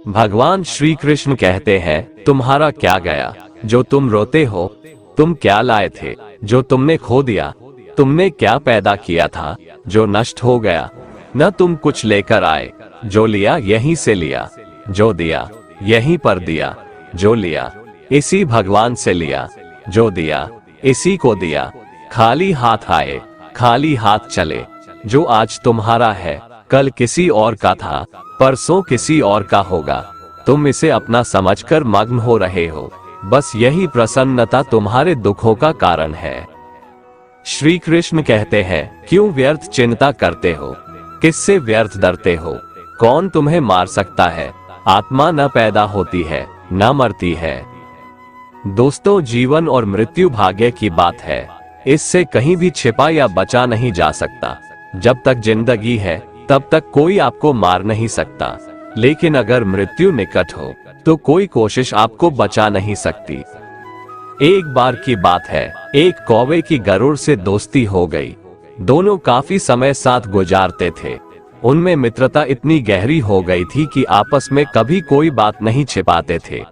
भगवान श्री कृष्ण कहते हैं, तुम्हारा क्या गया जो तुम रोते हो? तुम क्या लाए थे जो तुमने खो दिया? तुमने क्या पैदा किया था जो नष्ट हो गया? न तुम कुछ लेकर आए, जो लिया यहीं से लिया, जो दिया यहीं पर दिया, जो लिया इसी भगवान से लिया, जो दिया इसी को दिया। खाली हाथ आए, खाली हाथ चले। जो आज तुम्हारा है कल किसी और का था, परसों किसी और का होगा। तुम इसे अपना समझकर मग्न हो रहे हो, बस यही प्रसन्नता तुम्हारे दुखों का कारण है। श्री कृष्ण कहते हैं, क्यों व्यर्थ चिंता करते हो? किससे व्यर्थ डरते हो? कौन तुम्हें मार सकता है? आत्मा न पैदा होती है न मरती है। दोस्तों, जीवन और मृत्यु भाग्य की बात है, इससे कहीं भी छिपा या बचा नहीं जा सकता। जब तक जिंदगी है तब तक कोई आपको मार नहीं सकता, लेकिन अगर मृत्यु निकट हो तो कोई कोशिश आपको बचा नहीं सकती। एक बार की बात है, एक कौवे की गरुड़ से दोस्ती हो गई। दोनों काफी समय साथ गुजारते थे। उनमें मित्रता इतनी गहरी हो गई थी कि आपस में कभी कोई बात नहीं छिपाते थे।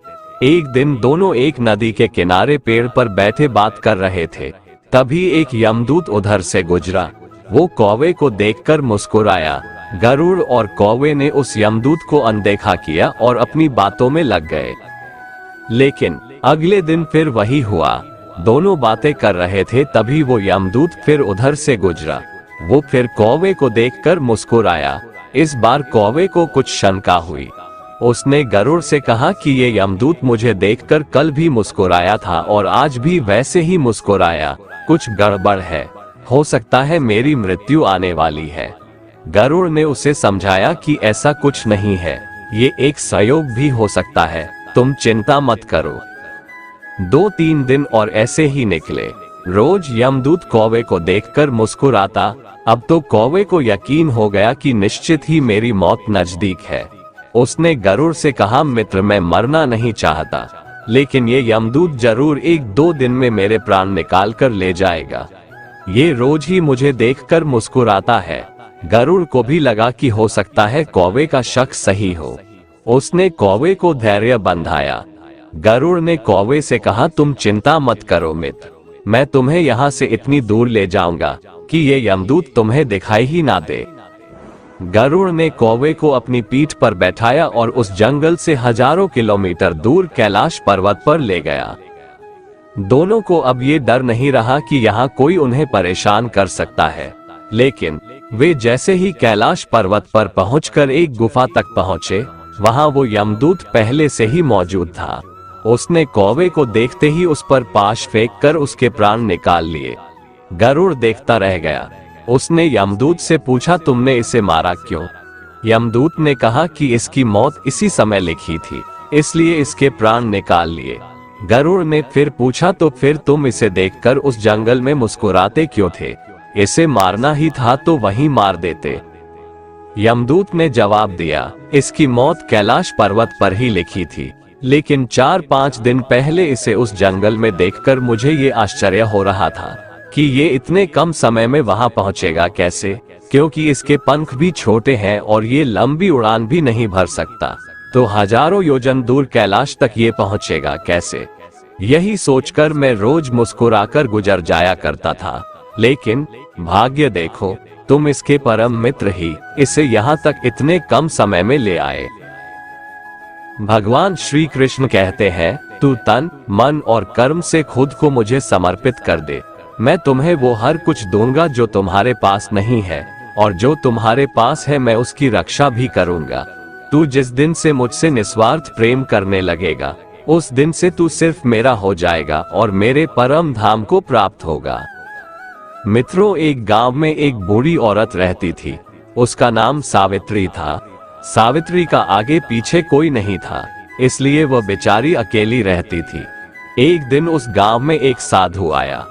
एक दिन दोनों एक नदी के किनारे पेड़ पर बैठे बात कर रहे थे। तभी एक यमदूत उधर से गुजरा। वो कौवे को देखकर मुस्कुराया। गरुड़ और कौवे ने उस यमदूत को अनदेखा किया और अपनी बातों में लग गए। लेकिन अगले दिन फिर वही हुआ। दोनों बातें कर रहे थे, तभी वो यमदूत फिर उधर से गुजरा। वो फिर कौवे को देखकर मुस्कुराया। इस बार कौवे को कुछ शंका हुई। उसने गरुड़ से कहा कि ये यमदूत मुझे देखकर कल भी मुस्कुराया था और आज भी वैसे ही मुस्कुराया। कुछ गड़बड़ है, हो सकता है मेरी मृत्यु आने वाली है। गरुड़ ने उसे समझाया कि ऐसा कुछ नहीं है, ये एक संयोग भी हो सकता है, तुम चिंता मत करो। 2-3 दिन और ऐसे ही निकले। रोज यमदूत कौवे को देखकर मुस्कुराता। अब तो कौवे को यकीन हो गया कि निश्चित ही मेरी मौत नजदीक है। उसने गरुड़ से कहा, मित्र, मैं मरना नहीं चाहता, लेकिन ये यमदूत जरूर 1-2 दिन में मेरे प्राण निकाल कर ले जाएगा। ये रोज ही मुझे देखकर मुस्कुराता है। गरुड़ को भी लगा कि हो सकता है कौवे का शक सही हो। उसने कौवे को धैर्य बंधाया। गरुड़ ने कौवे से कहा, तुम चिंता मत करो मित्र, मैं तुम्हें यहाँ से इतनी दूर ले जाऊंगा कि ये यमदूत तुम्हें दिखाई ही ना दे। गरुड़ ने कौवे को अपनी पीठ पर बैठाया और उस जंगल से हजारों किलोमीटर दूर कैलाश पर्वत पर ले गया। दोनों को अब ये डर नहीं रहा कि यहाँ कोई उन्हें परेशान कर सकता है। लेकिन वे जैसे ही कैलाश पर्वत पर पहुंचकर एक गुफा तक पहुंचे, वहां वो यमदूत पहले से ही मौजूद था। उसने कौवे को देखते ही उस पर पाश फेंककर उसके प्राण निकाल लिए। गरुड़ देखता रह गया। उसने यमदूत से पूछा, तुमने इसे मारा क्यों? यमदूत ने कहा कि इसकी मौत इसी समय लिखी थी, इसलिए इसके प्राण निकाल लिए। गरुड़ ने फिर पूछा, तो फिर तुम इसे देखकर उस जंगल में मुस्कुराते क्यों थे? इसे मारना ही था तो वहीं मार देते। यमदूत ने जवाब दिया, इसकी मौत कैलाश पर्वत पर ही लिखी थी, लेकिन 4-5 दिन पहले इसे उस जंगल में देखकर मुझे ये आश्चर्य हो रहा था कि ये इतने कम समय में वहां पहुंचेगा कैसे, क्योंकि इसके पंख भी छोटे हैं और ये लंबी उड़ान भी नहीं भर सकता, तो हजारों योजन दूर कैलाश तक ये पहुंचेगा कैसे? यही सोचकर मैं रोज मुस्कुराकर गुजर जाया करता था। लेकिन भाग्य देखो, तुम इसके परम मित्र ही इसे यहाँ तक इतने कम समय में ले आए। भगवान श्री कृष्ण कहते हैं, तू तन, मन और कर्म से खुद को मुझे समर्पित कर दे, मैं तुम्हें वो हर कुछ दूंगा जो तुम्हारे पास नहीं है, और जो तुम्हारे पास है मैं उसकी रक्षा भी करूंगा। तू जिस दिन से मुझसे निस्वार्थ प्रेम करने लगेगा, उस दिन से तू सिर्फ मेरा हो जाएगा और मेरे परम धाम को प्राप्त होगा। मित्रों, एक गांव में एक बूढ़ी औरत रहती थी। उसका नाम सावित्री था। सावित्री का आगे पीछे कोई नहीं था, इसलिए वह बेचारी अकेली रहती थी। एक दिन उस गांव में एक साधु आया।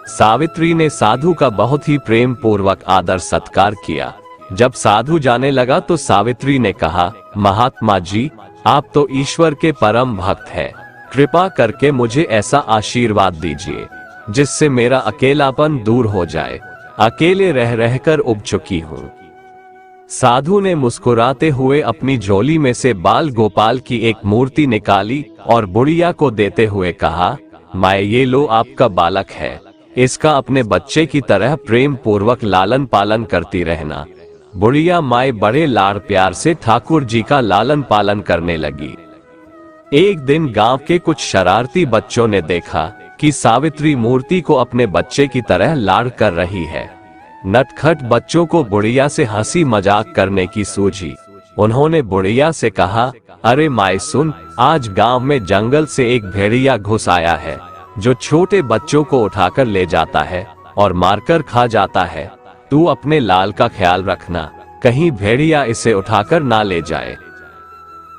सावित्री ने साधु का बहुत ही प्रेम पूर्वक आदर सत्कार किया। जब साधु जाने लगा तो सावित्री ने कहा, महात्मा जी, आप तो ईश्वर के परम भक्त हैं, कृपा करके मुझे ऐसा आशीर्वाद दीजिए जिससे मेरा अकेलापन दूर हो जाए। अकेले रह रहकर उब चुकी हूँ। साधु ने मुस्कुराते हुए अपनी झोली में से बाल गोपाल की एक मूर्ति निकाली और बुढ़िया को देते हुए कहा, माए ये लो आपका बालक है, इसका अपने बच्चे की तरह प्रेम पूर्वक लालन पालन करती रहना। बुढ़िया माए बड़े लाड़ प्यार से ठाकुर जी का लालन पालन करने लगी। एक दिन गांव के कुछ शरारती बच्चों ने देखा कि सावित्री मूर्ति को अपने बच्चे की तरह लाड़ कर रही है। नटखट बच्चों को बुढ़िया से हंसी मजाक करने की सूझी। उन्होंने बुढ़िया से कहा, अरे माए सुन, आज गांव में जंगल से एक भेड़िया घुस आया है जो छोटे बच्चों को उठाकर ले जाता है और मारकर खा जाता है। तू अपने लाल का ख्याल रखना, कहीं भेड़िया इसे उठाकर ना ले जाए।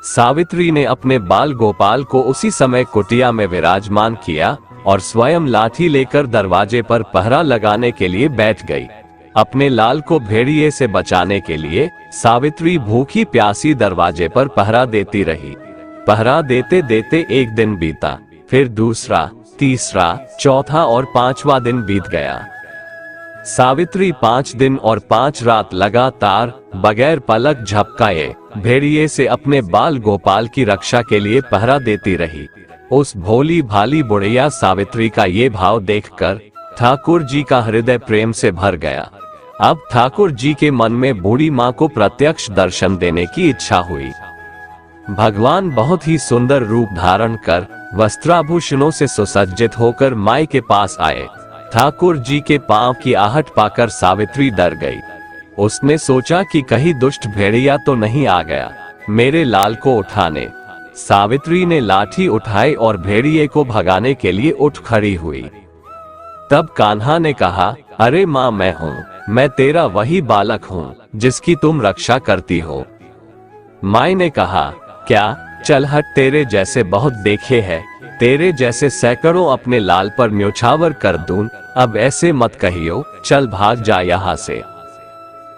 सावित्री ने अपने बाल गोपाल को उसी समय कुटिया में विराजमान किया और स्वयं लाठी लेकर दरवाजे पर पहरा लगाने के लिए बैठ गई। अपने लाल को भेड़िए से बचाने के लिए सावित्री भूखी प्यासी दरवाजे पर पहरा देती रही। पहरा देते देते एक दिन बीता, फिर दूसरा, तीसरा, चौथा और पांचवा दिन बीत गया। सावित्री 5 दिन और 5 रात लगातार बगैर पलक झपकाए भेड़िए से अपने बाल गोपाल की रक्षा के लिए पहरा देती रही। उस भोली भाली बुढ़िया सावित्री का ये भाव देखकर ठाकुर जी का हृदय प्रेम से भर गया। अब ठाकुर जी के मन में बूढ़ी माँ को प्रत्यक्ष दर्शन देने की इच्छा हुई। भगवान बहुत ही सुंदर रूप धारण कर वस्त्राभूषणों से सुसज्जित होकर माई के पास आए। ठाकुर जी के पांव की आहट पाकर सावित्री डर गई। उसने सोचा कि कहीं दुष्ट भेड़िया तो नहीं आ गया मेरे लाल को उठाने। सावित्री ने लाठी उठाई और भेड़िए को भगाने के लिए उठ खड़ी हुई। तब कान्हा ने कहा, अरे माँ मैं हूँ, मैं तेरा वही बालक हूँ जिसकी तुम रक्षा करती हो। माई ने कहा, क्या, चल हट, तेरे जैसे बहुत देखे हैं, तेरे जैसे सैकड़ों अपने लाल पर न्योछावर कर दूं, अब ऐसे मत कहियो, चल भाग जा यहाँ से।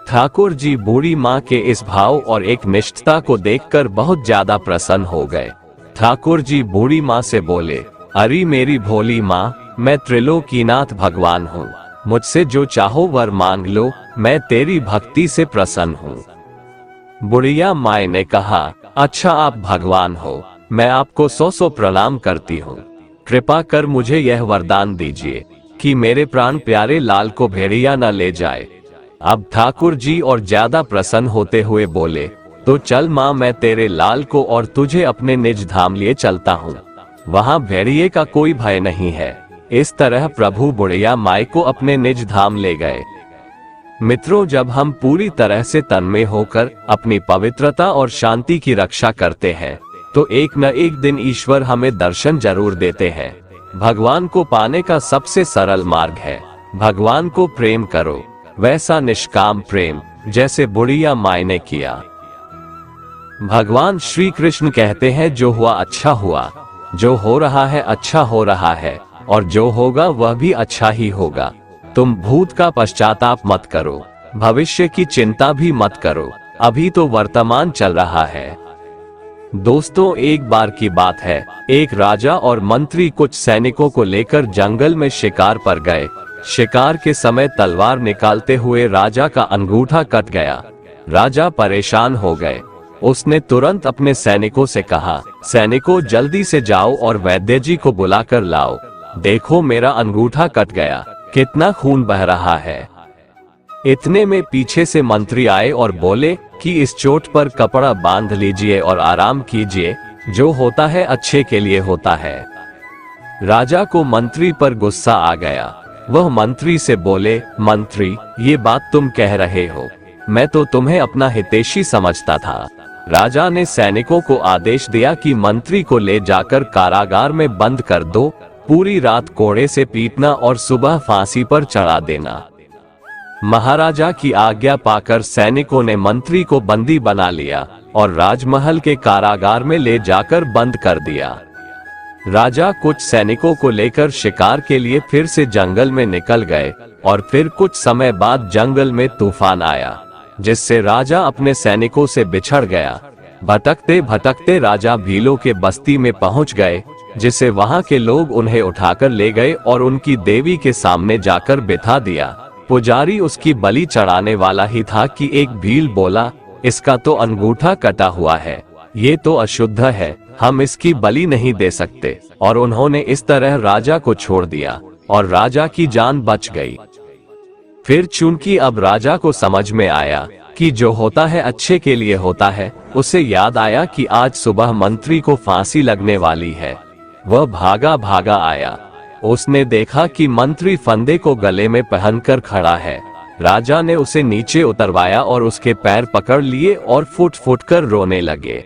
ठाकुर जी बूढ़ी माँ के इस भाव और एक निष्ठता को देखकर बहुत ज्यादा प्रसन्न हो गए। ठाकुर जी बूढ़ी माँ से बोले, अरे मेरी भोली माँ, मैं त्रिलोकीनाथ भगवान हूँ, मुझसे जो चाहो वर मांग लो, मैं तेरी भक्ति से प्रसन्न हूँ। बुढ़िया माँ ने कहा, अच्छा आप भगवान हो, मैं आपको 100 प्रणाम करती हूँ। कृपा कर मुझे यह वरदान दीजिए कि मेरे प्राण प्यारे लाल को भेड़िया न ले जाए। अब ठाकुर जी और ज्यादा प्रसन्न होते हुए बोले, तो चल माँ, मैं तेरे लाल को और तुझे अपने निज धाम लिए चलता हूँ, वहाँ भेड़िए का कोई भय नहीं है। इस तरह प्रभु बुढ़िया माई को अपने निज धाम ले गए। मित्रों, जब हम पूरी तरह से तन्मय होकर अपनी पवित्रता और शांति की रक्षा करते हैं तो एक न एक दिन ईश्वर हमें दर्शन जरूर देते हैं। भगवान को पाने का सबसे सरल मार्ग है भगवान को प्रेम करो, वैसा निष्काम प्रेम जैसे बुढ़िया माई ने किया। भगवान श्री कृष्ण कहते हैं, जो हुआ अच्छा हुआ, जो हो रहा है अच्छा हो रहा है, और जो होगा वह भी अच्छा ही होगा। तुम भूत का पश्चाताप मत करो, भविष्य की चिंता भी मत करो, अभी तो वर्तमान चल रहा है। दोस्तों, एक बार की बात है, एक राजा और मंत्री कुछ सैनिकों को लेकर जंगल में शिकार पर गए। शिकार के समय तलवार निकालते हुए राजा का अंगूठा कट गया। राजा परेशान हो गए। उसने तुरंत अपने सैनिकों से कहा, सैनिकों जल्दी से जाओ और वैद्य जी को बुलाकर लाओ, देखो मेरा अंगूठा कट गया, कितना खून बह रहा है। इतने में पीछे से मंत्री आए और बोले कि इस चोट पर कपड़ा बांध लीजिए और आराम कीजिए, जो होता है अच्छे के लिए होता है। राजा को मंत्री पर गुस्सा आ गया। वह मंत्री से बोले, मंत्री ये बात तुम कह रहे हो, मैं तो तुम्हें अपना हितैषी समझता था। राजा ने सैनिकों को आदेश दिया कि मंत्री को ले जाकर कारागार में बंद कर दो, पूरी रात कोड़े से पीटना और सुबह फांसी पर चढ़ा देना। महाराजा की आज्ञा पाकर सैनिकों ने मंत्री को बंदी बना लिया और राजमहल के कारागार में ले जाकर बंद कर दिया। राजा कुछ सैनिकों को लेकर शिकार के लिए फिर से जंगल में निकल गए और फिर कुछ समय बाद जंगल में तूफान आया, जिससे राजा अपने सैनिकों से बिछड़ गया। भटकते भटकते राजा भीलों के बस्ती में पहुंच गए, जिसे वहां के लोग उन्हें उठाकर ले गए और उनकी देवी के सामने जाकर बिठा दिया। पुजारी उसकी बलि चढ़ाने वाला ही था कि एक भील बोला, इसका तो अंगूठा कटा हुआ है, ये तो अशुद्ध है, हम इसकी बलि नहीं दे सकते। और उन्होंने इस तरह राजा को छोड़ दिया और राजा की जान बच गई। फिर चूंकि अब राजा को समझ में आया कि जो होता है अच्छे के लिए होता है, उसे याद आया कि आज सुबह मंत्री को फांसी लगने वाली है। वह भागा भागा आया। उसने देखा कि मंत्री फंदे को गले में पहनकर खड़ा है। राजा ने उसे नीचे उतरवाया और उसके पैर पकड़ लिए और फुट फुट कर रोने लगे।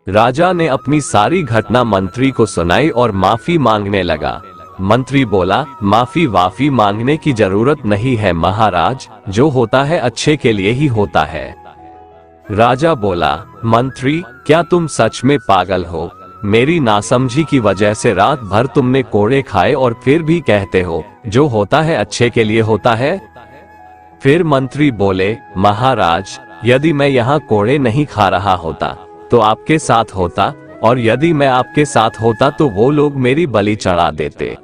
राजा ने अपनी सारी घटना मंत्री को सुनाई और माफी मांगने लगा। मंत्री बोला, माफी वाफी मांगने की जरूरत नहीं है महाराज, जो होता है अच्छे के लिए ही होता है। राजा बोला, मंत्री क्या तुम सच में पागल हो? मेरी नासमझी की वजह से रात भर तुमने कोड़े खाए और फिर भी कहते हो जो होता है अच्छे के लिए होता है। फिर मंत्री बोले, महाराज यदि मैं यहाँ कोड़े नहीं खा रहा होता तो आपके साथ होता, और यदि मैं आपके साथ होता तो वो लोग मेरी बलि चढ़ा देते।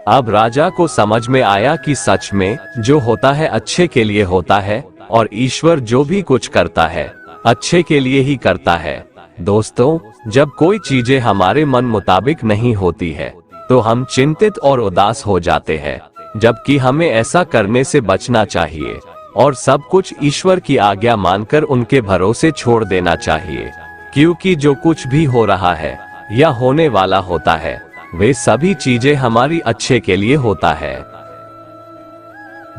अब राजा को समझ में आया कि सच में जो होता है अच्छे के लिए होता है और ईश्वर जो भी कुछ करता है अच्छे के लिए ही करता है। दोस्तों, जब कोई चीजें हमारे मन मुताबिक नहीं होती है तो हम चिंतित और उदास हो जाते हैं, जबकि हमें ऐसा करने से बचना चाहिए और सब कुछ ईश्वर की आज्ञा मानकर उनके भरोसे छोड़ देना चाहिए, क्योंकि जो कुछ भी हो रहा है या होने वाला होता है वे सभी चीजें हमारी अच्छे के लिए होता है।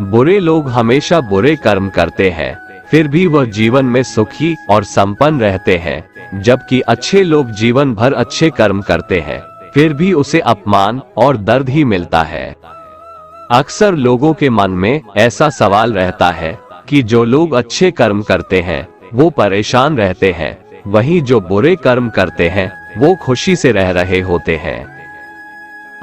बुरे लोग हमेशा बुरे कर्म करते हैं, फिर भी वह जीवन में सुखी और संपन्न रहते हैं, जबकि अच्छे लोग जीवन भर अच्छे कर्म करते हैं, फिर भी उसे अपमान और दर्द ही मिलता है। अक्सर लोगों के मन में ऐसा सवाल रहता है कि जो लोग अच्छे कर्म करते हैं वो परेशान रहते हैं, वहीं जो बुरे कर्म करते हैं वो खुशी से रह रहे होते हैं।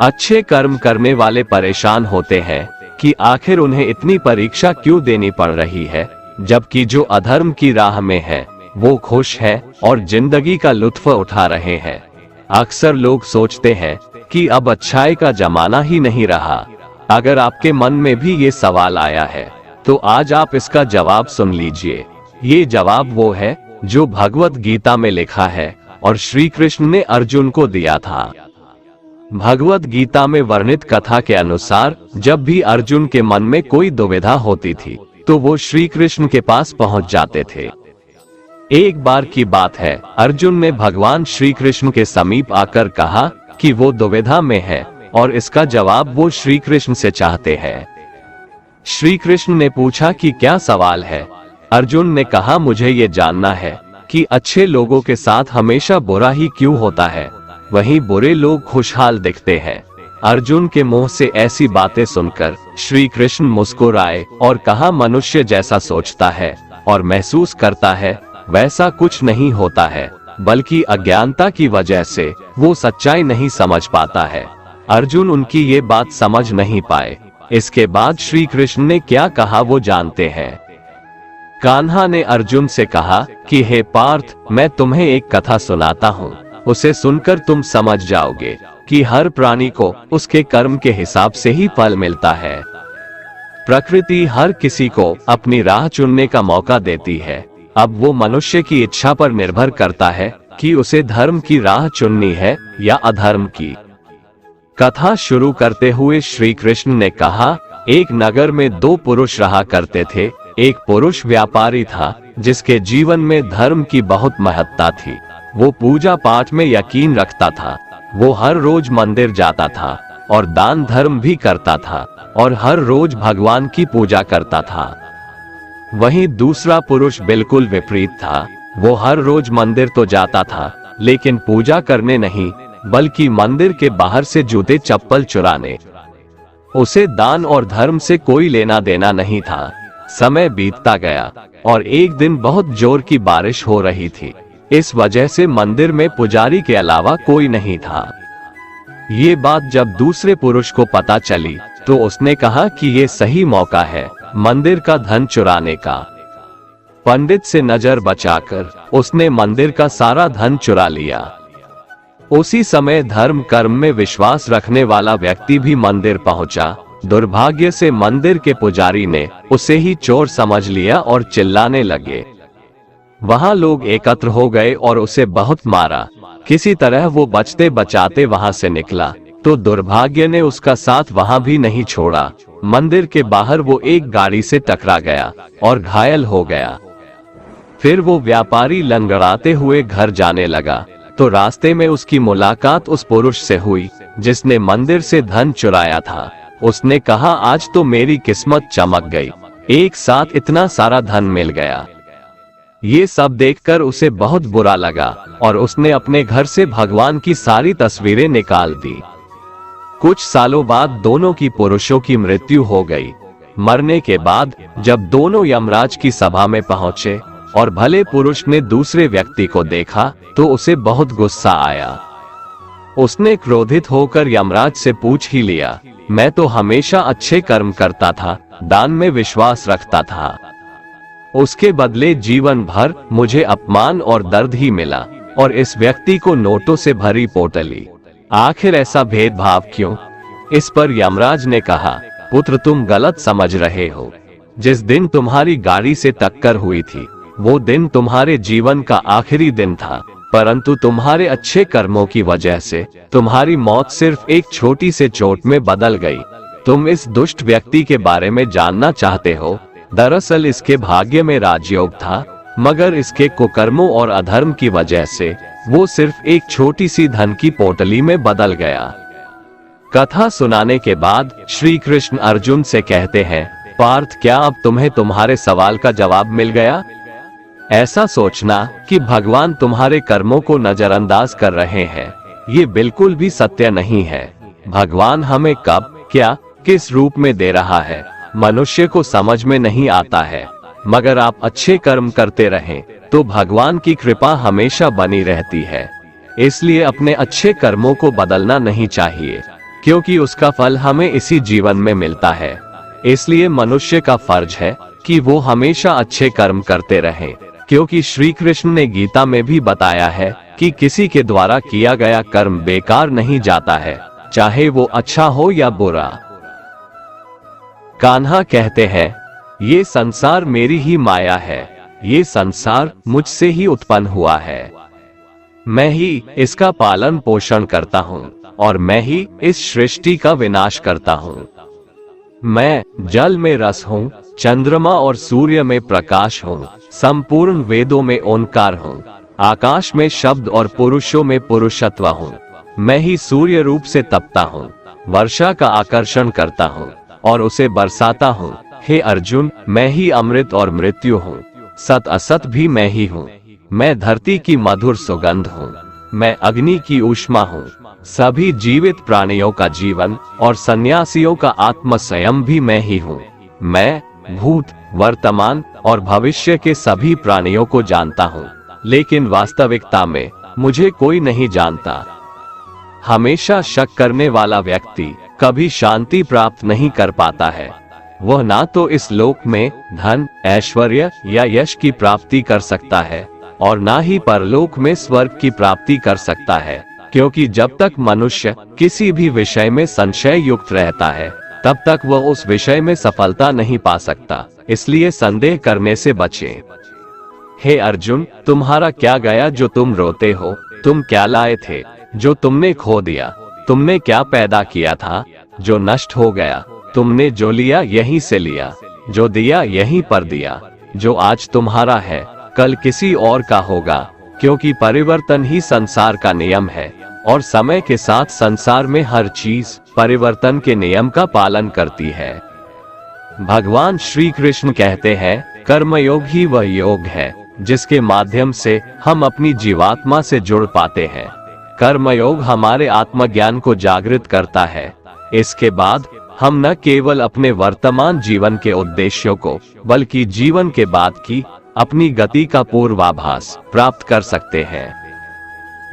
अच्छे कर्म करने वाले परेशान होते हैं कि आखिर उन्हें इतनी परीक्षा क्यों देनी पड़ रही है, जबकि जो अधर्म की राह में है वो खुश है और जिंदगी का लुत्फ उठा रहे हैं। अक्सर लोग सोचते हैं कि अब अच्छाई का जमाना ही नहीं रहा। अगर आपके मन में भी ये सवाल आया है तो आज आप इसका जवाब सुन लीजिए। ये जवाब वो है जो भगवत गीता में लिखा है और श्री कृष्ण ने अर्जुन को दिया था। भगवत गीता में वर्णित कथा के अनुसार जब भी अर्जुन के मन में कोई दुविधा होती थी तो वो श्री कृष्ण के पास पहुंच जाते थे। एक बार की बात है, अर्जुन ने भगवान श्री कृष्ण के समीप आकर कहा कि वो दुविधा में है और इसका जवाब वो श्री कृष्ण से चाहते हैं। श्री कृष्ण ने पूछा कि क्या सवाल है? अर्जुन ने कहा, मुझे ये जानना है कि अच्छे लोगों के साथ हमेशा बुरा ही क्यों होता है, वहीं बुरे लोग खुशहाल दिखते हैं। अर्जुन के मुंह से ऐसी बातें सुनकर श्री कृष्ण मुस्कुराए और कहा, मनुष्य जैसा सोचता है और महसूस करता है वैसा कुछ नहीं होता है, बल्कि अज्ञानता की वजह से वो सच्चाई नहीं समझ पाता है। अर्जुन उनकी ये बात समझ नहीं पाए। इसके बाद श्री कृष्ण ने क्या कहा वो जानते हैं। कान्हा ने अर्जुन से कहा कि हे पार्थ, मैं तुम्हें एक कथा सुनाता हूँ, उसे सुनकर तुम समझ जाओगे कि हर प्राणी को उसके कर्म के हिसाब से ही फल मिलता है। प्रकृति हर किसी को अपनी राह चुनने का मौका देती है। अब वो मनुष्य की इच्छा पर निर्भर करता है कि उसे धर्म की राह चुननी है या अधर्म की। कथा शुरू करते हुए श्री कृष्ण ने कहा, एक नगर में दो पुरुष रहा करते थे। एक पुरुष व्यापारी था जिसके जीवन में धर्म की बहुत महत्ता थी। वो पूजा पाठ में यकीन रखता था। वो हर रोज मंदिर जाता था और दान धर्म भी करता था और हर रोज भगवान की पूजा करता था। वहीं दूसरा पुरुष बिल्कुल विपरीत था। वो हर रोज मंदिर तो जाता था लेकिन पूजा करने नहीं, बल्कि मंदिर के बाहर से जूते चप्पल चुराने। उसे दान और धर्म से कोई लेना देना नहीं था। समय बीतता गया और एक दिन बहुत जोर की बारिश हो रही थी। इस वजह से मंदिर में पुजारी के अलावा कोई नहीं था। ये बात जब दूसरे पुरुष को पता चली तो उसने कहा कि ये सही मौका है मंदिर का धन चुराने का। पंडित से नजर बचाकर उसने मंदिर का सारा धन चुरा लिया। उसी समय धर्म कर्म में विश्वास रखने वाला व्यक्ति भी मंदिर पहुंचा दुर्भाग्य से मंदिर के पुजारी ने उसे ही चोर समझ लिया और चिल्लाने लगे। वहां लोग एकत्र हो गए और उसे बहुत मारा। किसी तरह वो बचते बचाते वहां से निकला तो दुर्भाग्य ने उसका साथ वहां भी नहीं छोड़ा। मंदिर के बाहर वो एक गाड़ी से टकरा गया और घायल हो गया। फिर वो व्यापारी लंगड़ाते हुए घर जाने लगा तो रास्ते में उसकी मुलाकात उस पुरुष से हुई जिसने मंदिर से धन चुराया था। उसने कहा, आज तो मेरी किस्मत चमक गई, एक साथ इतना सारा धन मिल गया। ये सब देखकर उसे बहुत बुरा लगा और उसने अपने घर से भगवान की सारी तस्वीरें निकाल दी। कुछ सालों बाद दोनों की पुरुषों की मृत्यु हो गई। मरने के बाद जब दोनों यमराज की सभा में पहुंचे और भले पुरुष ने दूसरे व्यक्ति को देखा तो उसे बहुत गुस्सा आया। उसने क्रोधित होकर यमराज से पूछ ही लिया, मैं तो हमेशा अच्छे कर्म करता था, दान में विश्वास रखता था, उसके बदले जीवन भर मुझे अपमान और दर्द ही मिला और इस व्यक्ति को नोटों से भरी पोटली, आखिर ऐसा भेदभाव क्यों? इस पर यमराज ने कहा, पुत्र तुम गलत समझ रहे हो। जिस दिन तुम्हारी गाड़ी से टक्कर हुई थी वो दिन तुम्हारे जीवन का आखिरी दिन था, परंतु तुम्हारे अच्छे कर्मों की वजह से तुम्हारी मौत सिर्फ एक छोटी से चोट में बदल गई। तुम इस दुष्ट व्यक्ति के बारे में जानना चाहते हो? दरअसल इसके भाग्य में राजयोग था, मगर इसके कुकर्मों और अधर्म की वजह से वो सिर्फ एक छोटी सी धन की पोटली में बदल गया। कथा सुनाने के बाद श्री कृष्ण अर्जुन से कहते हैं, पार्थ क्या अब तुम्हें तुम्हारे सवाल का जवाब मिल गया? ऐसा सोचना कि भगवान तुम्हारे कर्मों को नजरअंदाज कर रहे हैं, ये बिल्कुल भी सत्य नहीं है। भगवान हमें कब, क्या, किस रूप में दे रहा है मनुष्य को समझ में नहीं आता है, मगर आप अच्छे कर्म करते रहें तो भगवान की कृपा हमेशा बनी रहती है। इसलिए अपने अच्छे कर्मों को बदलना नहीं चाहिए, क्योंकि उसका फल हमें इसी जीवन में मिलता है। इसलिए मनुष्य का फर्ज है कि वो हमेशा अच्छे कर्म करते रहें, क्योंकि श्री कृष्ण ने गीता में भी बताया है कि किसी के द्वारा किया गया कर्म बेकार नहीं जाता है, चाहे वो अच्छा हो या बुरा। कान्हा कहते हैं, ये संसार मेरी ही माया है, ये संसार मुझसे ही उत्पन्न हुआ है, मैं ही इसका पालन पोषण करता हूँ और मैं ही इस सृष्टि का विनाश करता हूँ। मैं जल में रस हूँ, चंद्रमा और सूर्य में प्रकाश हूँ, संपूर्ण वेदों में ओंकार हूँ, आकाश में शब्द और पुरुषों में पुरुषत्व हूँ। मैं ही सूर्य रूप से तपता हूँ, वर्षा का आकर्षण करता हूँ और उसे बरसाता हूँ। हे अर्जुन, मैं ही अमृत और मृत्यु हूँ, सत असत भी मैं ही हूँ। मैं धरती की मधुर सुगंध हूँ, मैं अग्नि की ऊष्मा हूँ, सभी जीवित प्राणियों का जीवन और सन्यासियों का आत्म स्वयं भी मैं ही हूँ। मैं भूत, वर्तमान और भविष्य के सभी प्राणियों को जानता हूँ, लेकिन वास्तविकता में मुझे कोई नहीं जानता। हमेशा शक करने वाला व्यक्ति कभी शांति प्राप्त नहीं कर पाता है। वह ना तो इस लोक में धन, ऐश्वर्य या यश की प्राप्ति कर सकता है और ना ही परलोक में स्वर्ग की प्राप्ति कर सकता है, क्योंकि जब तक मनुष्य किसी भी विषय में संशय युक्त रहता है तब तक वह उस विषय में सफलता नहीं पा सकता। इसलिए संदेह करने से बचें। हे अर्जुन, तुम्हारा क्या गया जो तुम रोते हो? तुम क्या लाए थे जो तुमने खो दिया? तुमने क्या पैदा किया था जो नष्ट हो गया? तुमने जो लिया यहीं से लिया, जो दिया यहीं पर दिया। जो आज तुम्हारा है कल किसी और का होगा, क्योंकि परिवर्तन ही संसार का नियम है और समय के साथ संसार में हर चीज परिवर्तन के नियम का पालन करती है। भगवान श्री कृष्ण कहते हैं, कर्मयोग ही वह योग है जिसके माध्यम से हम अपनी जीवात्मा से जुड़ पाते हैं। कर्मयोग हमारे आत्मज्ञान को जागृत करता है। इसके बाद हम न केवल अपने वर्तमान जीवन के उद्देश्यों को, बल्कि जीवन के बाद की अपनी गति का पूर्वाभास प्राप्त कर सकते हैं।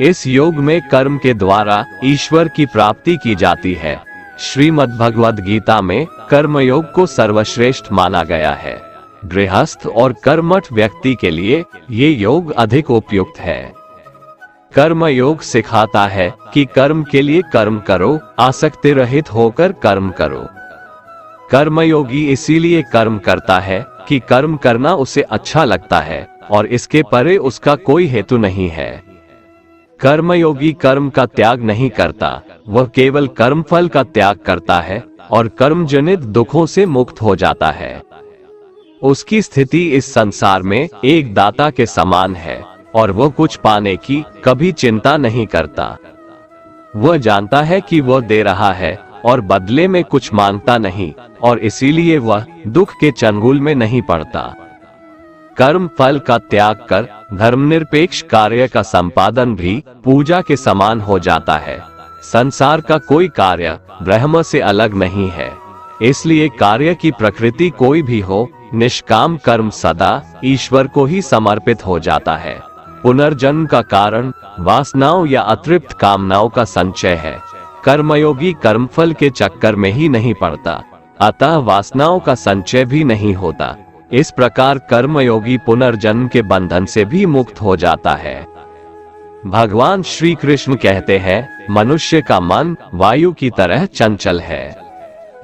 इस योग में कर्म के द्वारा ईश्वर की प्राप्ति की जाती है। श्रीमद् भगवद गीता में कर्मयोग को सर्वश्रेष्ठ माना गया है। गृहस्थ और कर्मठ व्यक्ति के लिए ये योग अधिक उपयुक्त है। कर्मयोग सिखाता है कि कर्म के लिए कर्म करो, आसक्ति रहित होकर कर्म करो। कर्मयोगी इसीलिए कर्म करता है कि कर्म करना उसे अच्छा लगता है और इसके परे उसका कोई हेतु नहीं है। कर्मयोगी कर्म का त्याग नहीं करता, वह केवल कर्मफल का त्याग करता है और कर्मजनित दुखों से मुक्त हो जाता है। उसकी स्थिति इस संसार में एक दाता के समान है और वह कुछ पाने की कभी चिंता नहीं करता। वह जानता है कि वह दे रहा है और बदले में कुछ मांगता नहीं और इसीलिए वह दुख के चंगुल में नहीं पड़ता। कर्म फल का त्याग कर धर्मनिरपेक्ष कार्य का संपादन भी पूजा के समान हो जाता है। संसार का कोई कार्य ब्रह्म से अलग नहीं है, इसलिए कार्य की प्रकृति कोई भी हो, निष्काम कर्म सदा ईश्वर को ही समर्पित हो जाता है। पुनर्जन्म का कारण वासनाओं या अतृप्त कामनाओं का संचय है। कर्मयोगी कर्मफल के चक्कर में ही नहीं पड़ता, अतः वासनाओं का संचय भी नहीं होता। इस प्रकार कर्मयोगी पुनर्जन्म के बंधन से भी मुक्त हो जाता है। भगवान श्री कृष्ण कहते हैं, मनुष्य का मन वायु की तरह चंचल है।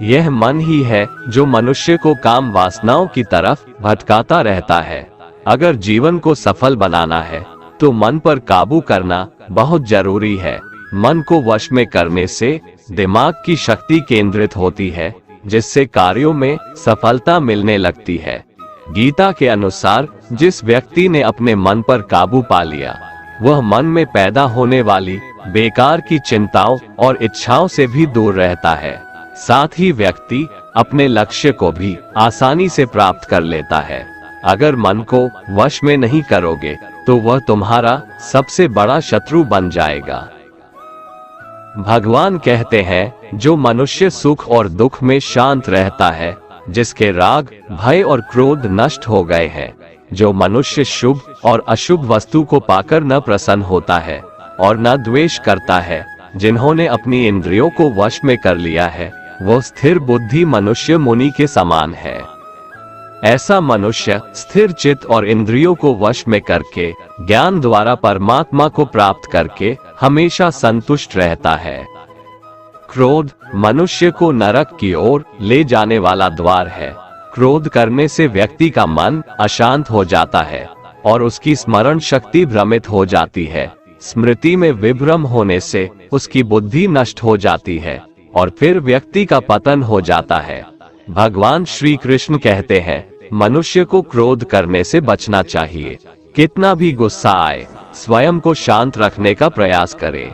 यह मन ही है जो मनुष्य को काम वासनाओं की तरफ भटकाता रहता है। अगर जीवन को सफल बनाना है तो मन पर काबू करना बहुत जरूरी है। मन को वश में करने से दिमाग की शक्ति केंद्रित होती है, जिससे कार्यों में सफलता मिलने लगती है। गीता के अनुसार जिस व्यक्ति ने अपने मन पर काबू पा लिया, वह मन में पैदा होने वाली बेकार की चिंताओं और इच्छाओं से भी दूर रहता है। साथ ही व्यक्ति अपने लक्ष्य को भी आसानी से प्राप्त कर लेता है। अगर मन को वश में नहीं करोगे तो वह तुम्हारा सबसे बड़ा शत्रु बन जाएगा। भगवान कहते हैं, जो मनुष्य सुख और दुख में शांत रहता है, जिसके राग भय और क्रोध नष्ट हो गए हैं, जो मनुष्य शुभ और अशुभ वस्तु को पाकर न प्रसन्न होता है और न द्वेष करता है, जिन्होंने अपनी इंद्रियों को वश में कर लिया है, वो स्थिर बुद्धि मनुष्य मुनि के समान है। ऐसा मनुष्य स्थिर चित्त और इंद्रियों को वश में करके ज्ञान द्वारा परमात्मा को प्राप्त करके हमेशा संतुष्ट रहता है। क्रोध मनुष्य को नरक की ओर ले जाने वाला द्वार है। क्रोध करने से व्यक्ति का मन अशांत हो जाता है और उसकी स्मरण शक्ति भ्रमित हो जाती है। स्मृति में विभ्रम होने से उसकी बुद्धि नष्ट हो जाती है और फिर व्यक्ति का पतन हो जाता है। भगवान श्री कृष्ण कहते हैं, मनुष्य को क्रोध करने से बचना चाहिए। कितना भी गुस्सा आए, स्वयं को शांत रखने का प्रयास करे।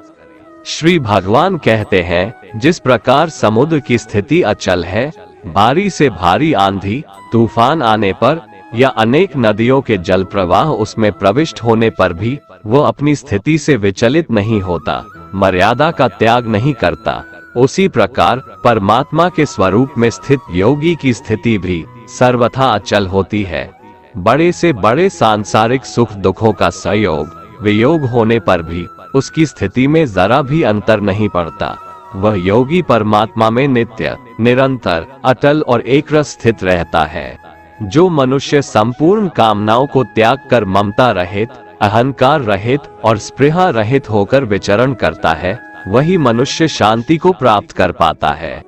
श्री भगवान कहते हैं, जिस प्रकार समुद्र की स्थिति अचल है, भारी से भारी आंधी तूफान आने पर या अनेक नदियों के जल प्रवाह उसमें प्रविष्ट होने पर भी वो अपनी स्थिति से विचलित नहीं होता, मर्यादा का त्याग नहीं करता, उसी प्रकार परमात्मा के स्वरूप में स्थित योगी की स्थिति भी सर्वथा अचल होती है। बड़े से बड़े सांसारिक सुख दुखों का संयोग वियोग होने पर भी उसकी स्थिति में जरा भी अंतर नहीं पड़ता। वह योगी परमात्मा में नित्य, निरंतर, अटल और एकरस स्थित रहता है। जो मनुष्य संपूर्ण कामनाओं को त्याग कर ममता रहित, अहंकार रहित और स्पृहा रहित होकर विचरण करता है, वही मनुष्य शांति को प्राप्त कर पाता है।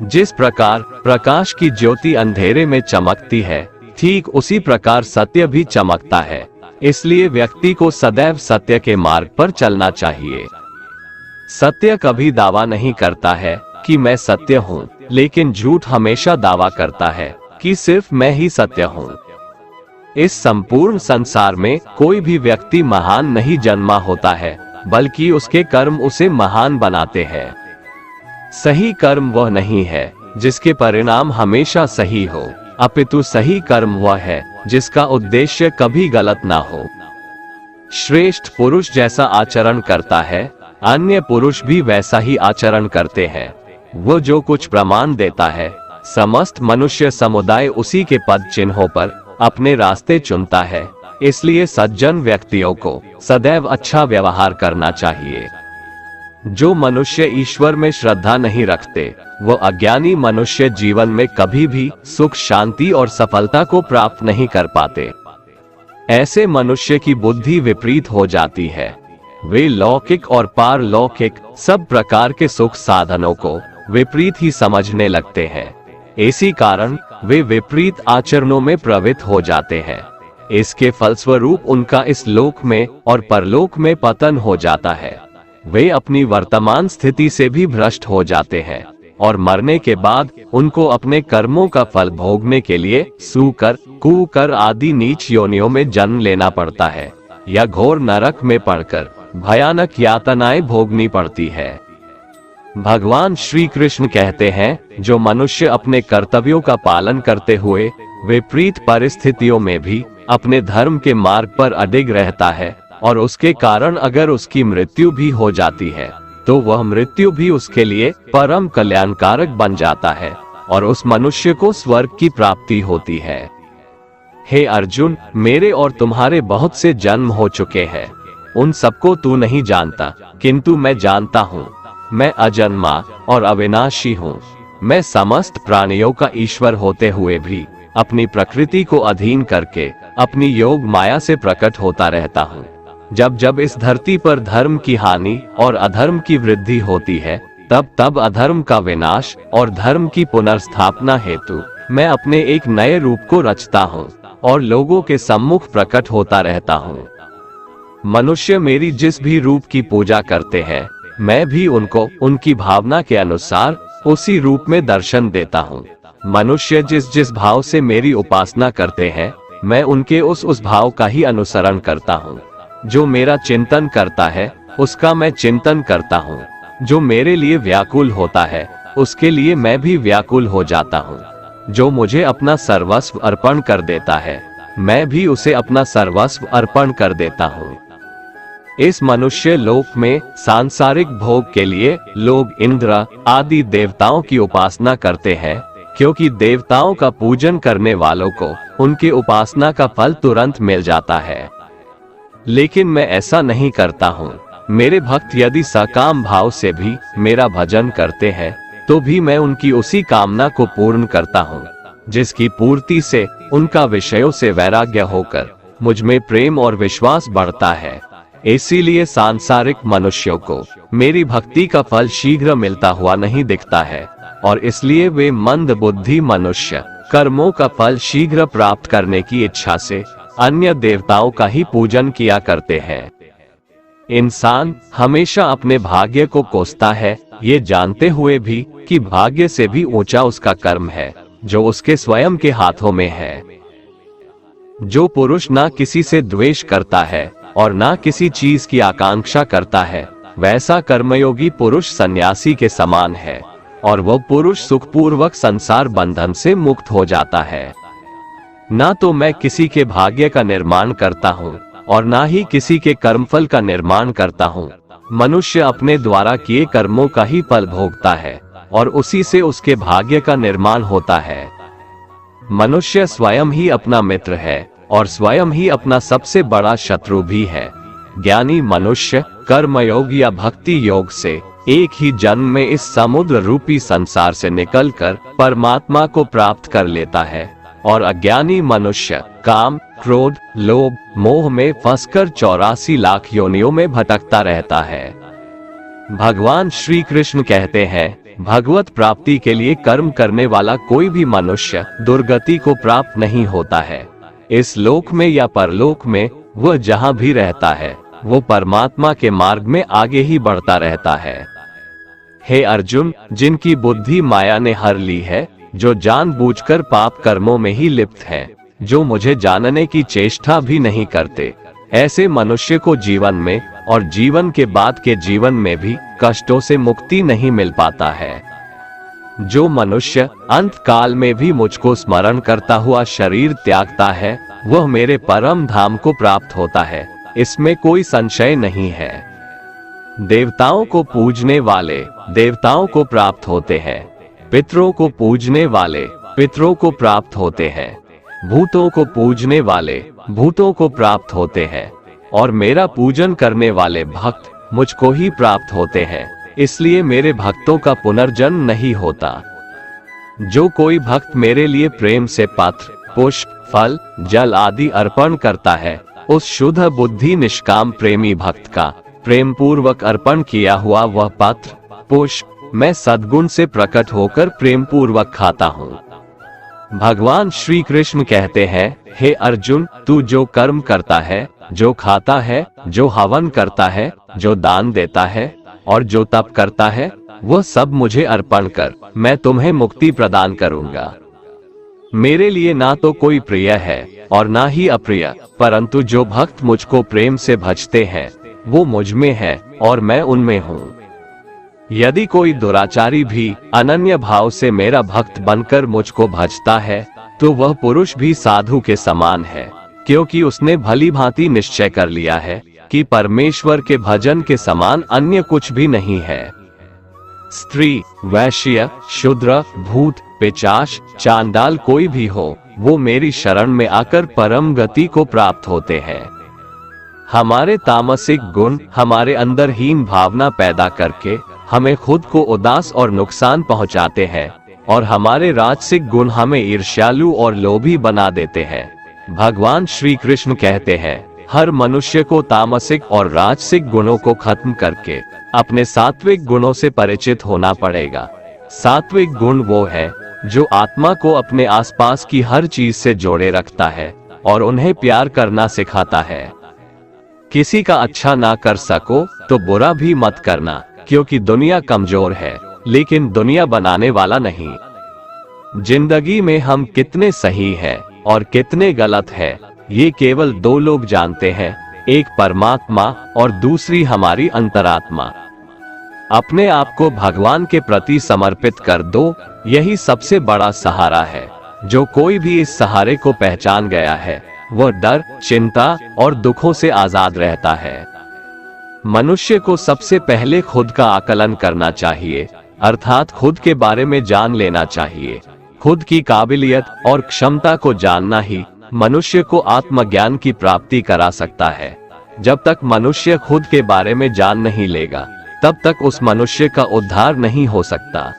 जिस प्रकार प्रकाश की ज्योति अंधेरे में चमकती है, ठीक उसी प्रकार सत्य भी चमकता है। इसलिए व्यक्ति को सदैव सत्य के मार्ग पर चलना चाहिए। सत्य कभी दावा नहीं करता है कि मैं सत्य हूँ, लेकिन झूठ हमेशा दावा करता है कि सिर्फ मैं ही सत्य हूँ। इस संपूर्ण संसार में कोई भी व्यक्ति महान नहीं जन्मा होता है, बल्कि उसके कर्म उसे महान बनाते हैं। सही कर्म वह नहीं है जिसके परिणाम हमेशा सही हो, अपितु सही कर्म वह है जिसका उद्देश्य कभी गलत ना हो। श्रेष्ठ पुरुष जैसा आचरण करता है, अन्य पुरुष भी वैसा ही आचरण करते हैं। वो जो कुछ प्रमाण देता है, समस्त मनुष्य समुदाय उसी के पद चिन्हों पर अपने रास्ते चुनता है। इसलिए सज्जन व्यक्तियों को सदैव अच्छा व्यवहार करना चाहिए। जो मनुष्य ईश्वर में श्रद्धा नहीं रखते, वो अज्ञानी मनुष्य जीवन में कभी भी सुख, शांति और सफलता को प्राप्त नहीं कर पाते। ऐसे मनुष्य की बुद्धि विपरीत हो जाती है। वे लौकिक और पारलौकिक सब प्रकार के सुख साधनों को विपरीत ही समझने लगते हैं। इसी कारण वे विपरीत आचरणों में प्रवृत्त हो जाते हैं। इसके फलस्वरूप उनका इस लोक में और परलोक में पतन हो जाता है। वे अपनी वर्तमान स्थिति से भी भ्रष्ट हो जाते हैं और मरने के बाद उनको अपने कर्मों का फल भोगने के लिए सूकर, कुकर आदि नीच योनियों में जन्म लेना पड़ता है या घोर नरक में पड़कर भयानक यातनाएं भोगनी पड़ती है। भगवान श्री कृष्ण कहते हैं, जो मनुष्य अपने कर्तव्यों का पालन करते हुए विपरीत परिस्थितियों में भी अपने धर्म के मार्ग पर अडिग रहता है और उसके कारण अगर उसकी मृत्यु भी हो जाती है तो वह मृत्यु भी उसके लिए परम कल्याणकारक बन जाता है और उस मनुष्य को स्वर्ग की प्राप्ति होती है। हे अर्जुन, मेरे और तुम्हारे बहुत से जन्म हो चुके हैं, उन सबको तू नहीं जानता, किंतु मैं जानता हूँ। मैं अजन्मा और अविनाशी हूँ। मैं समस्त प्राणियों का ईश्वर होते हुए भी अपनी प्रकृति को अधीन करके अपनी योग माया से प्रकट होता रहता हूँ। जब जब इस धरती पर धर्म की हानि और अधर्म की वृद्धि होती है, तब तब अधर्म का विनाश और धर्म की पुनर्स्थापना हेतु मैं अपने एक नए रूप को रचता हूँ और लोगों के सम्मुख प्रकट होता रहता हूँ। मनुष्य मेरी जिस भी रूप की पूजा करते हैं, मैं भी उनको उनकी भावना के अनुसार उसी रूप में दर्शन देता हूँ। मनुष्य जिस जिस भाव से मेरी उपासना करते हैं, मैं उनके उस भाव का ही अनुसरण करता हूँ। जो मेरा चिंतन करता है उसका मैं चिंतन करता हूँ। जो मेरे लिए व्याकुल होता है उसके लिए मैं भी व्याकुल हो जाता हूँ। जो मुझे अपना सर्वस्व अर्पण कर देता है, मैं भी उसे अपना सर्वस्व अर्पण कर देता हूँ। इस मनुष्य लोक में सांसारिक भोग के लिए लोग इंद्र आदि देवताओं की उपासना करते हैं, क्योंकि देवताओं का पूजन करने वालों को उनकी उपासना का फल तुरंत मिल जाता है। लेकिन मैं ऐसा नहीं करता हूँ। मेरे भक्त यदि सकाम भाव से भी मेरा भजन करते हैं, तो भी मैं उनकी उसी कामना को पूर्ण करता हूँ, जिसकी पूर्ति से उनका विषयों से वैराग्य होकर मुझ में प्रेम और विश्वास बढ़ता है। इसीलिए सांसारिक मनुष्यों को मेरी भक्ति का फल शीघ्र मिलता हुआ नहीं दिखता है और इसलिए वे मंद बुद्धि मनुष्य कर्मों का फल शीघ्र प्राप्त करने की इच्छा से अन्य देवताओं का ही पूजन किया करते हैं। इंसान हमेशा अपने भाग्य को कोसता है, ये जानते हुए भी कि भाग्य से भी ऊंचा उसका कर्म है जो उसके स्वयं के हाथों में है। जो पुरुष ना किसी से द्वेष करता है और ना किसी चीज की आकांक्षा करता है, वैसा कर्मयोगी पुरुष सन्यासी के समान है और वह पुरुष सुखपूर्वक संसार बंधन से मुक्त हो जाता है। ना तो मैं किसी के भाग्य का निर्माण करता हूँ और ना ही किसी के कर्मफल का निर्माण करता हूँ। मनुष्य अपने द्वारा किए कर्मों का ही फल भोगता है और उसी से उसके भाग्य का निर्माण होता है। मनुष्य स्वयं ही अपना मित्र है और स्वयं ही अपना सबसे बड़ा शत्रु भी है। ज्ञानी मनुष्य कर्मयोग या भक्ति योग से एक ही जन्म में इस समुद्र रूपी संसार से निकलकर परमात्मा को प्राप्त कर लेता है और अज्ञानी मनुष्य काम, क्रोध, लोभ, मोह में फंसकर 84 लाख योनियों में भटकता रहता है। भगवान श्री कृष्ण कहते हैं, भगवत प्राप्ति के लिए कर्म करने वाला कोई भी मनुष्य दुर्गति को प्राप्त नहीं होता है। इस लोक में या परलोक में वह जहाँ भी रहता है, वो परमात्मा के मार्ग में आगे ही बढ़ता रहता है। हे अर्जुन, जिनकी बुद्धि माया ने हर ली है, जो जानबूझकर पाप कर्मों में ही लिप्त हैं, जो मुझे जानने की चेष्टा भी नहीं करते, ऐसे मनुष्य को जीवन में और जीवन के बाद के जीवन में भी कष्टों से मुक्ति नहीं मिल पाता है। जो मनुष्य अंत काल में भी मुझको स्मरण करता हुआ शरीर त्यागता है, वह मेरे परम धाम को प्राप्त होता है, इसमें कोई संशय नहीं है। देवताओं को पूजने वाले देवताओं को प्राप्त होते हैं, पितरों को पूजने वाले पितरों को प्राप्त होते हैं, भूतों को पूजने वाले भूतों को प्राप्त होते हैं और मेरा पूजन करने वाले भक्त मुझको ही प्राप्त होते हैं। इसलिए मेरे भक्तों का पुनर्जन्म नहीं होता। जो कोई भक्त मेरे लिए प्रेम से पत्र, पुष्प, फल, जल आदि अर्पण करता है, उस शुद्ध बुद्धि निष्काम प्रेमी भक्त का प्रेम पूर्वक अर्पण किया हुआ वह पत्र, पुष्प मैं सद्गुण से प्रकट होकर प्रेम पूर्वक खाता हूँ। भगवान श्री कृष्ण कहते हैं, हे अर्जुन, तू जो कर्म करता है, जो खाता है, जो हवन करता है, जो दान देता है और जो तप करता है, वह सब मुझे अर्पण कर, मैं तुम्हें मुक्ति प्रदान करूंगा। मेरे लिए ना तो कोई प्रिय है और ना ही अप्रिय, परंतु जो भक्त मुझको प्रेम से भजते हैं वो मुझ में है और मैं उनमें हूँ। यदि कोई दुराचारी भी अनन्य भाव से मेरा भक्त बनकर मुझको भजता है तो वह पुरुष भी साधु के समान है, क्योंकि उसने भली भांति निश्चय कर लिया है कि परमेश्वर के भजन के समान अन्य कुछ भी नहीं है। स्त्री, वैश्य, शूद्र, भूत, पिशाच, चांडाल कोई भी हो, वो मेरी शरण में आकर परम गति को प्राप्त होते हैं। हमारे तामसिक गुण हमारे अंदर हीन भावना पैदा करके हमें खुद को उदास और नुकसान पहुंचाते हैं और हमारे राजसिक गुण हमें ईर्ष्यालु और लोभी बना देते हैं। भगवान श्री कृष्ण कहते हैं, हर मनुष्य को तामसिक और राजसिक गुणों को खत्म करके अपने सात्विक गुणों से परिचित होना पड़ेगा। सात्विक गुण वो है जो आत्मा को अपने आसपास की हर चीज से जोड़े रखता है और उन्हें प्यार करना सिखाता है। किसी का अच्छा ना कर सको तो बुरा भी मत करना, क्योंकि दुनिया कमजोर है लेकिन दुनिया बनाने वाला नहीं। जिंदगी में हम कितने सही हैं और कितने गलत हैं, ये केवल दो लोग जानते हैं, एक परमात्मा और दूसरी हमारी अंतरात्मा। अपने आप को भगवान के प्रति समर्पित कर दो, यही सबसे बड़ा सहारा है। जो कोई भी इस सहारे को पहचान गया है वह डर, चिंता और दुखों से आजाद रहता है। मनुष्य को सबसे पहले खुद का आकलन करना चाहिए, अर्थात खुद के बारे में जान लेना चाहिए। खुद की काबिलियत और क्षमता को जानना ही मनुष्य को आत्मज्ञान की प्राप्ति करा सकता है। जब तक मनुष्य खुद के बारे में जान नहीं लेगा तब तक उस मनुष्य का उद्धार नहीं हो सकता।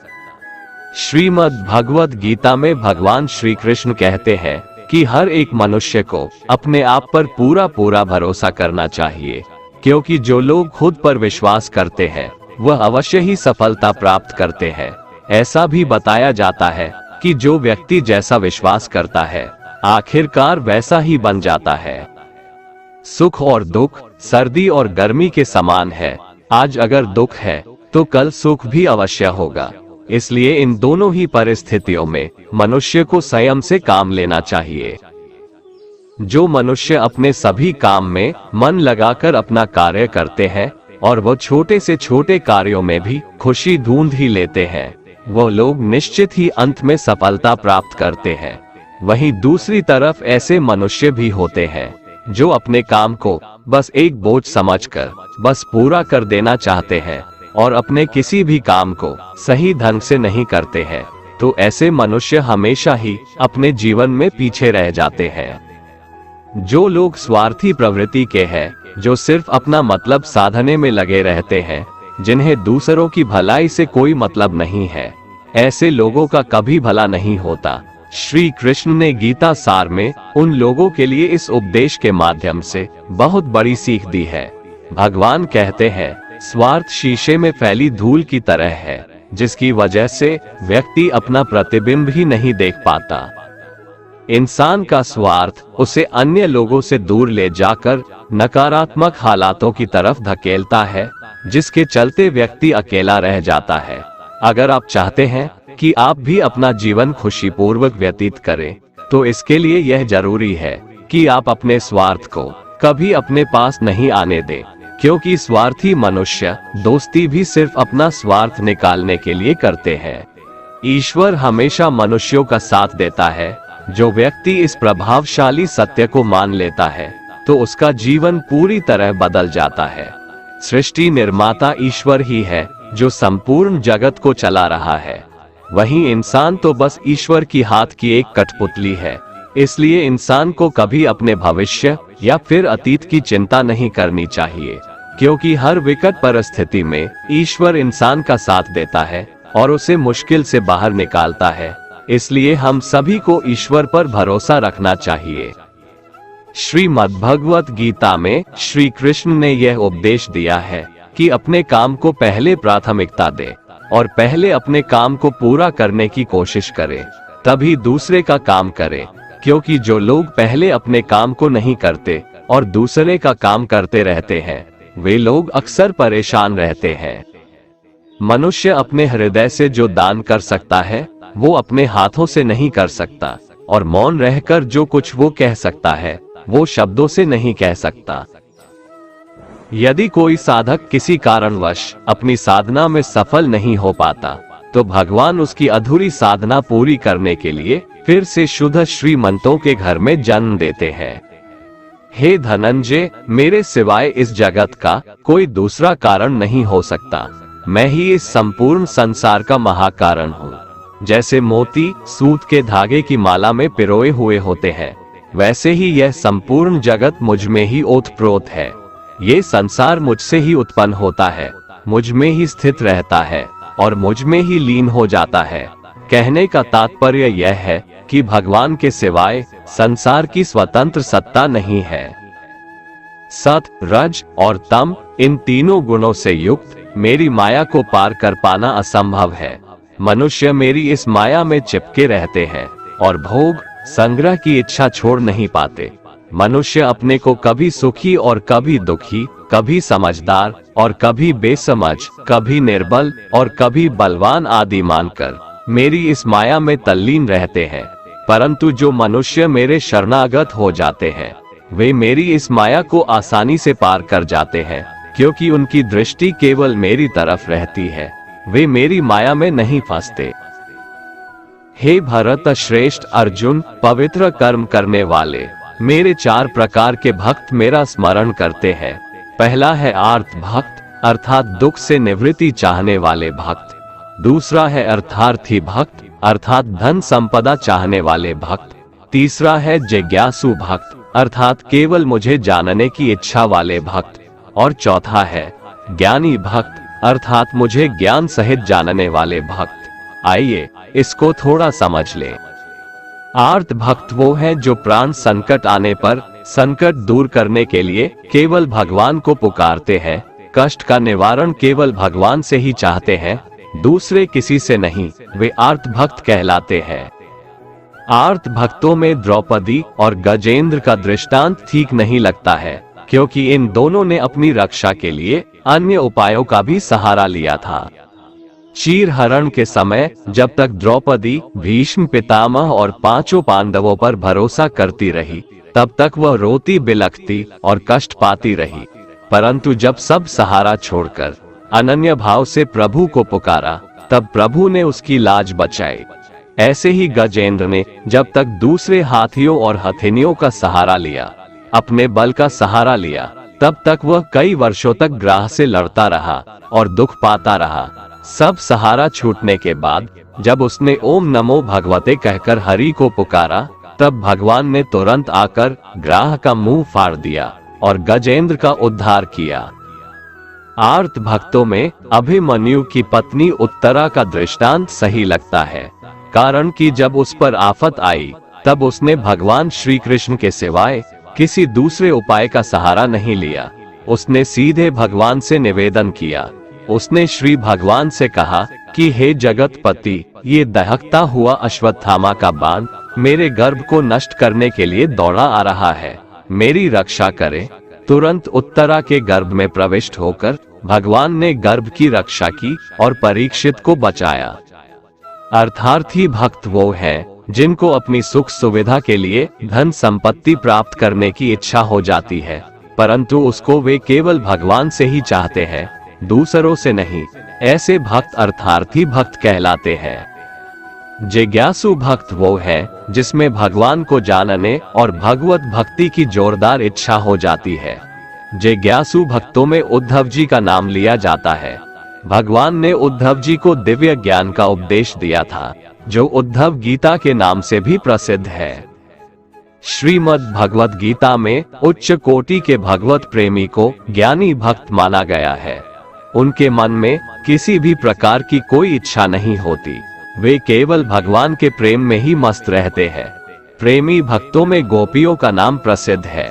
श्रीमद् भगवद गीता में भगवान श्री कृष्ण कहते हैं कि हर एक मनुष्य को अपने आप पर पूरा पूरा भरोसा करना चाहिए, क्योंकि जो लोग खुद पर विश्वास करते हैं वह अवश्य ही सफलता प्राप्त करते हैं। ऐसा भी बताया जाता है कि जो व्यक्ति जैसा विश्वास करता है आखिरकार वैसा ही बन जाता है। सुख और दुख सर्दी और गर्मी के समान है। आज अगर दुख है तो कल सुख भी अवश्य होगा। इसलिए इन दोनों ही परिस्थितियों में मनुष्य को संयम से काम लेना चाहिए। जो मनुष्य अपने सभी काम में मन लगाकर अपना कार्य करते हैं और वो छोटे से छोटे कार्यों में भी खुशी ढूंढ ही लेते हैं, वो लोग निश्चित ही अंत में सफलता प्राप्त करते हैं। वहीं दूसरी तरफ ऐसे मनुष्य भी होते हैं जो अपने काम को बस एक बोझ समझकर बस पूरा कर देना चाहते हैं और अपने किसी भी काम को सही ढंग से नहीं करते हैं, तो ऐसे मनुष्य हमेशा ही अपने जीवन में पीछे रह जाते हैं। जो लोग स्वार्थी प्रवृत्ति के हैं, जो सिर्फ अपना मतलब साधने में लगे रहते हैं, जिन्हें दूसरों की भलाई से कोई मतलब नहीं है, ऐसे लोगों का कभी भला नहीं होता। श्री कृष्ण ने गीता सार में उन लोगों के लिए इस उपदेश के माध्यम से बहुत बड़ी सीख दी है। भगवान कहते हैं, स्वार्थ शीशे में फैली धूल की तरह है, जिसकी वजह से व्यक्ति अपना प्रतिबिंब ही नहीं देख पाता। इंसान का स्वार्थ उसे अन्य लोगों से दूर ले जाकर नकारात्मक हालातों की तरफ धकेलता है, जिसके चलते व्यक्ति अकेला रह जाता है। अगर आप चाहते हैं कि आप भी अपना जीवन खुशीपूर्वक व्यतीत करें, तो इसके लिए यह जरूरी है कि आप अपने स्वार्थ को कभी अपने पास नहीं आने दें, क्योंकि स्वार्थी मनुष्य दोस्ती भी सिर्फ अपना स्वार्थ निकालने के लिए करते हैं। ईश्वर हमेशा मनुष्यों का साथ देता है। जो व्यक्ति इस प्रभावशाली सत्य को मान लेता है तो उसका जीवन पूरी तरह बदल जाता है। सृष्टि निर्माता ईश्वर ही है जो संपूर्ण जगत को चला रहा है। वहीं इंसान तो बस ईश्वर की हाथ की एक कठपुतली है। इसलिए इंसान को कभी अपने भविष्य या फिर अतीत की चिंता नहीं करनी चाहिए, क्योंकि हर विकट परिस्थिति में ईश्वर इंसान का साथ देता है और उसे मुश्किल से बाहर निकालता है। इसलिए हम सभी को ईश्वर पर भरोसा रखना चाहिए। श्रीमद् भगवत गीता में श्री कृष्ण ने यह उपदेश दिया है कि अपने काम को पहले प्राथमिकता दे और पहले अपने काम को पूरा करने की कोशिश करे। तभी दूसरे का काम करें, क्योंकि जो लोग पहले अपने काम को नहीं करते और दूसरे का काम करते रहते हैं, वे लोग अक्सर परेशान रहते हैं। मनुष्य अपने हृदय से जो दान कर सकता है वो अपने हाथों से नहीं कर सकता, और मौन रहकर जो कुछ वो कह सकता है वो शब्दों से नहीं कह सकता। यदि कोई साधक किसी कारणवश अपनी साधना में सफल नहीं हो पाता, तो भगवान उसकी अधूरी साधना पूरी करने के लिए फिर से शुद्ध श्रीमंतों के घर में जन्म देते हैं। हे धनंजय, मेरे सिवाय इस जगत का कोई दूसरा कारण नहीं हो सकता। मैं ही इस संपूर्ण संसार का महाकारण हूँ। जैसे मोती सूत के धागे की माला में पिरोए हुए होते हैं, वैसे ही यह संपूर्ण जगत मुझ में ही ओतप्रोत है। ये संसार मुझसे ही उत्पन्न होता है, मुझ में ही स्थित रहता है और मुझ में ही लीन हो जाता है। कहने का तात्पर्य यह है कि भगवान के सिवाय संसार की स्वतंत्र सत्ता नहीं है। सत, रज और तम, इन तीनों गुणों से युक्त मेरी माया को पार कर पाना असंभव है। मनुष्य मेरी इस माया में चिपके रहते हैं और भोग संग्रह की इच्छा छोड़ नहीं पाते। मनुष्य अपने को कभी सुखी और कभी दुखी, कभी समझदार और कभी बेसमझ, कभी निर्बल और कभी बलवान आदि मानकर मेरी इस माया में तल्लीन रहते हैं। परंतु जो मनुष्य मेरे शरणागत हो जाते हैं, वे मेरी इस माया को आसानी से पार कर जाते हैं, क्योंकि उनकी दृष्टि केवल मेरी तरफ रहती है। वे मेरी माया में नहीं फंसते। हे भरत श्रेष्ठ अर्जुन, पवित्र कर्म करने वाले मेरे 4 प्रकार के भक्त मेरा स्मरण करते हैं। पहला है आर्त भक्त, अर्थात दुख से निवृत्ति चाहने वाले भक्त। दूसरा है अर्थार्थी भक्त, अर्थात धन संपदा चाहने वाले भक्त। तीसरा है जिज्ञासु भक्त, अर्थात केवल मुझे जानने की इच्छा वाले भक्त। और चौथा है ज्ञानी भक्त, अर्थात मुझे ज्ञान सहित जानने वाले भक्त। आइए इसको थोड़ा समझ लें। आर्त भक्त वो है जो प्राण संकट आने पर संकट दूर करने के लिए केवल भगवान को पुकारते हैं, कष्ट का निवारण केवल भगवान से ही चाहते हैं, दूसरे किसी से नहीं। वे आर्त भक्त कहलाते हैं। आर्त भक्तों में द्रौपदी और गजेंद्र का दृष्टांत ठीक नहीं लगता है, क्योंकि इन दोनों ने अपनी रक्षा के लिए अन्य उपायों का भी सहारा लिया था। चीर हरण के समय जब तक द्रौपदी भीष्म पितामह और 5 पांडवों पर भरोसा करती रही, तब तक वह रोती बिलखती और कष्ट पाती रही। परंतु जब सब सहारा छोड़कर अनन्य भाव से प्रभु को पुकारा, तब प्रभु ने उसकी लाज बचाई। ऐसे ही गजेंद्र ने जब तक दूसरे हाथियों और हथिनियों का सहारा लिया, अपने बल का सहारा लिया, तब तक वह कई वर्षों तक ग्राह से लड़ता रहा और दुख पाता रहा। सब सहारा छूटने के बाद जब उसने ओम नमो भगवते कहकर हरि को पुकारा, तब भगवान ने तुरंत आकर ग्राह का मुंह फाड़ दिया और गजेंद्र का उद्धार किया। आर्त भक्तों में अभिमन्यु की पत्नी उत्तरा का दृष्टांत सही लगता है, कारण कि जब उस पर आफत आई तब उसने भगवान श्री कृष्ण के सिवाय किसी दूसरे उपाय का सहारा नहीं लिया। उसने सीधे भगवान से निवेदन किया। उसने श्री भगवान से कहा कि हे जगतपति, ये दहकता हुआ अश्वत्थामा का बाण मेरे गर्भ को नष्ट करने के लिए दौड़ा आ रहा है, मेरी रक्षा करें। तुरंत उत्तरा के गर्भ में प्रविष्ट होकर भगवान ने गर्भ की रक्षा की और परीक्षित को बचाया। अर्थार्थी भक्त वो है जिनको अपनी सुख सुविधा के लिए धन संपत्ति प्राप्त करने की इच्छा हो जाती है, परंतु उसको वे केवल भगवान से ही चाहते हैं, दूसरों से नहीं। ऐसे भक्त अर्थार्थी भक्त कहलाते हैं। जिज्ञासु भक्त वो है जिसमें भगवान को जानने और भगवत भक्ति की जोरदार इच्छा हो जाती है। जिज्ञासु भक्तों में उद्धव जी का नाम लिया जाता है। भगवान ने उद्धव जी को दिव्य ज्ञान का उपदेश दिया था, जो उद्धव गीता के नाम से भी प्रसिद्ध है। श्रीमद् भगवत गीता में उच्च कोटि के भगवत प्रेमी को ज्ञानी भक्त माना गया है। उनके मन में किसी भी प्रकार की कोई इच्छा नहीं होती, वे केवल भगवान के प्रेम में ही मस्त रहते हैं। प्रेमी भक्तों में गोपियों का नाम प्रसिद्ध है।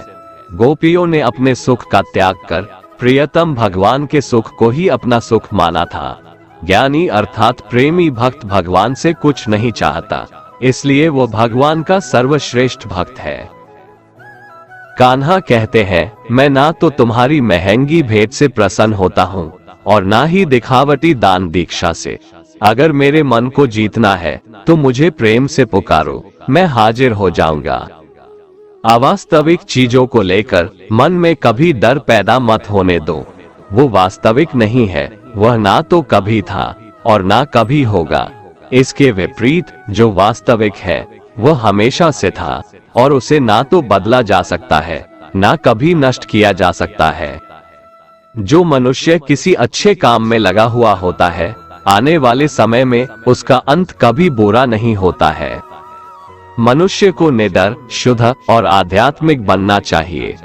गोपियों ने अपने सुख का त्याग कर प्रियतम भगवान के सुख को ही अपना सुख माना था। ज्ञानी अर्थात प्रेमी भक्त भगवान से कुछ नहीं चाहता, इसलिए वो भगवान का सर्वश्रेष्ठ भक्त है। कान्हा कहते हैं, मैं ना तो तुम्हारी महंगी भेंट से प्रसन्न होता हूँ और ना ही दिखावटी दान दीक्षा से। अगर मेरे मन को जीतना है तो मुझे प्रेम से पुकारो, मैं हाजिर हो जाऊंगा। अवास्तविक चीजों को लेकर मन में कभी डर पैदा मत होने दो। वो वास्तविक नहीं है, वह ना तो कभी था और ना कभी होगा। इसके विपरीत जो वास्तविक है वह हमेशा से था और उसे ना तो बदला जा सकता है, ना कभी नष्ट किया जा सकता है। जो मनुष्य किसी अच्छे काम में लगा हुआ होता है, आने वाले समय में उसका अंत कभी बुरा नहीं होता है। मनुष्य को निडर, शुद्ध और आध्यात्मिक बनना चाहिए।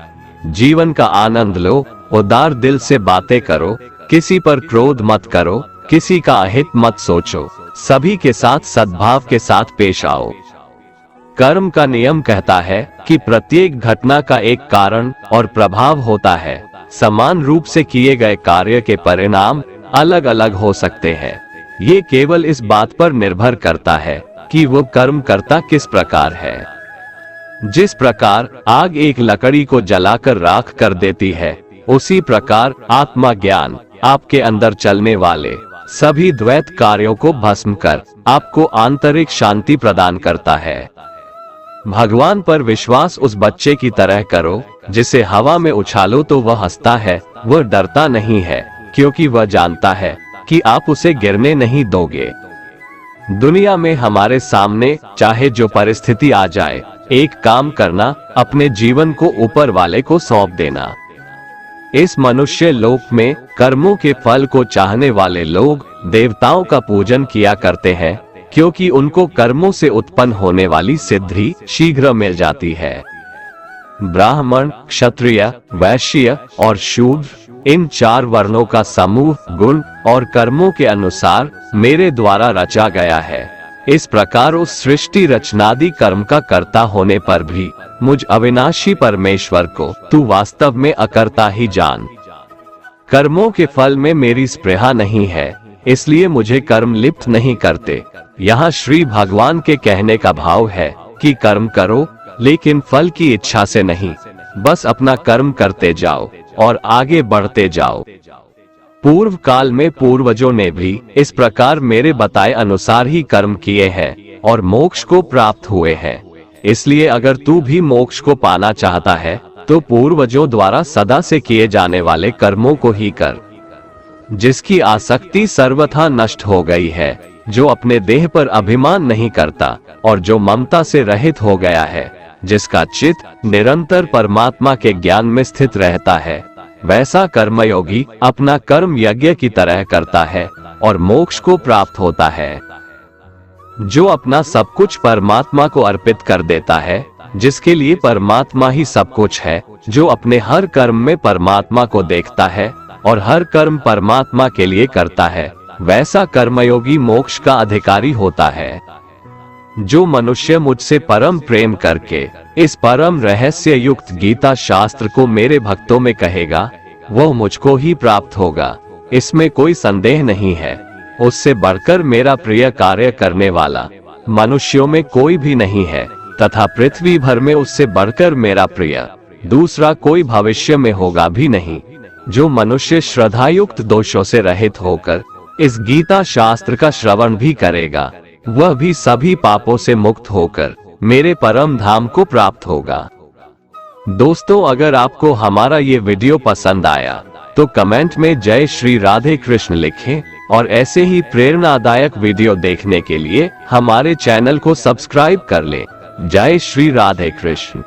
जीवन का आनंद लो, उदार दिल से बातें करो, किसी पर क्रोध मत करो, किसी का अहित मत सोचो, सभी के साथ सद्भाव के साथ पेश आओ। कर्म का नियम कहता है कि प्रत्येक घटना का एक कारण और प्रभाव होता है। समान रूप से किए गए कार्य के परिणाम अलग अलग हो सकते हैं। ये केवल इस बात पर निर्भर करता है कि वो कर्म करता किस प्रकार है। जिस प्रकार आग एक लकड़ी को जलाकर राख कर देती है, उसी प्रकार आत्मा ज्ञान आपके अंदर चलने वाले सभी द्वैत कार्यों को भस्म कर आपको आंतरिक शांति प्रदान करता है। भगवान पर विश्वास उस बच्चे की तरह करो जिसे हवा में उछालो तो वह हंसता है, वह डरता नहीं है, क्योंकि वह जानता है कि आप उसे गिरने नहीं दोगे। दुनिया में हमारे सामने चाहे जो परिस्थिति आ जाए, एक काम करना, अपने जीवन को ऊपर वाले को सौंप देना। इस मनुष्य लोक में कर्मों के फल को चाहने वाले लोग देवताओं का पूजन किया करते हैं, क्योंकि उनको कर्मों से उत्पन्न होने वाली सिद्धि शीघ्र मिल जाती है। ब्राह्मण, क्षत्रिय, वैश्य और शूद्र, इन 4 वर्णों का समूह गुण और कर्मों के अनुसार मेरे द्वारा रचा गया है। इस प्रकार उस सृष्टि रचनादि कर्म का कर्ता होने पर भी मुझ अविनाशी परमेश्वर को तू वास्तव में अकर्ता ही जान। कर्मों के फल में मेरी स्पृहा नहीं है, इसलिए मुझे कर्म लिप्त नहीं करते। यहाँ श्री भगवान के कहने का भाव है कि कर्म करो, लेकिन फल की इच्छा से नहीं, बस अपना कर्म करते जाओ और आगे बढ़ते जाओ। पूर्व काल में पूर्वजों ने भी इस प्रकार मेरे बताए अनुसार ही कर्म किए हैं और मोक्ष को प्राप्त हुए हैं। इसलिए अगर तू भी मोक्ष को पाना चाहता है तो पूर्वजों द्वारा सदा से किए जाने वाले कर्मों को ही कर। जिसकी आसक्ति सर्वथा नष्ट हो गई है, जो अपने देह पर अभिमान नहीं करता और जो ममता से रहित हो गया है, जिसका चित्त निरंतर परमात्मा के ज्ञान में स्थित रहता है, वैसा कर्मयोगी अपना कर्म यज्ञ की तरह करता है और मोक्ष को प्राप्त होता है। जो अपना सब कुछ परमात्मा को अर्पित कर देता है, जिसके लिए परमात्मा ही सब कुछ है, जो अपने हर कर्म में परमात्मा को देखता है और हर कर्म परमात्मा के लिए करता है, वैसा कर्मयोगी मोक्ष का अधिकारी होता है। जो मनुष्य मुझसे परम प्रेम करके इस परम रहस्य युक्त गीता शास्त्र को मेरे भक्तों में कहेगा, वह मुझको ही प्राप्त होगा, इसमें कोई संदेह नहीं है। उससे बढ़कर मेरा प्रिय कार्य करने वाला मनुष्यों में कोई भी नहीं है, तथा पृथ्वी भर में उससे बढ़कर मेरा प्रिय दूसरा कोई भविष्य में होगा भी नहीं। जो मनुष्य श्रद्धायुक्त दोषों से रहित होकर इस गीता शास्त्र का श्रवण भी करेगा, वह भी सभी पापों से मुक्त होकर मेरे परम धाम को प्राप्त होगा। दोस्तों, अगर आपको हमारा ये वीडियो पसंद आया तो कमेंट में जय श्री राधे कृष्ण लिखें और ऐसे ही प्रेरणादायक वीडियो देखने के लिए हमारे चैनल को सब्सक्राइब कर लें। जय श्री राधे कृष्ण।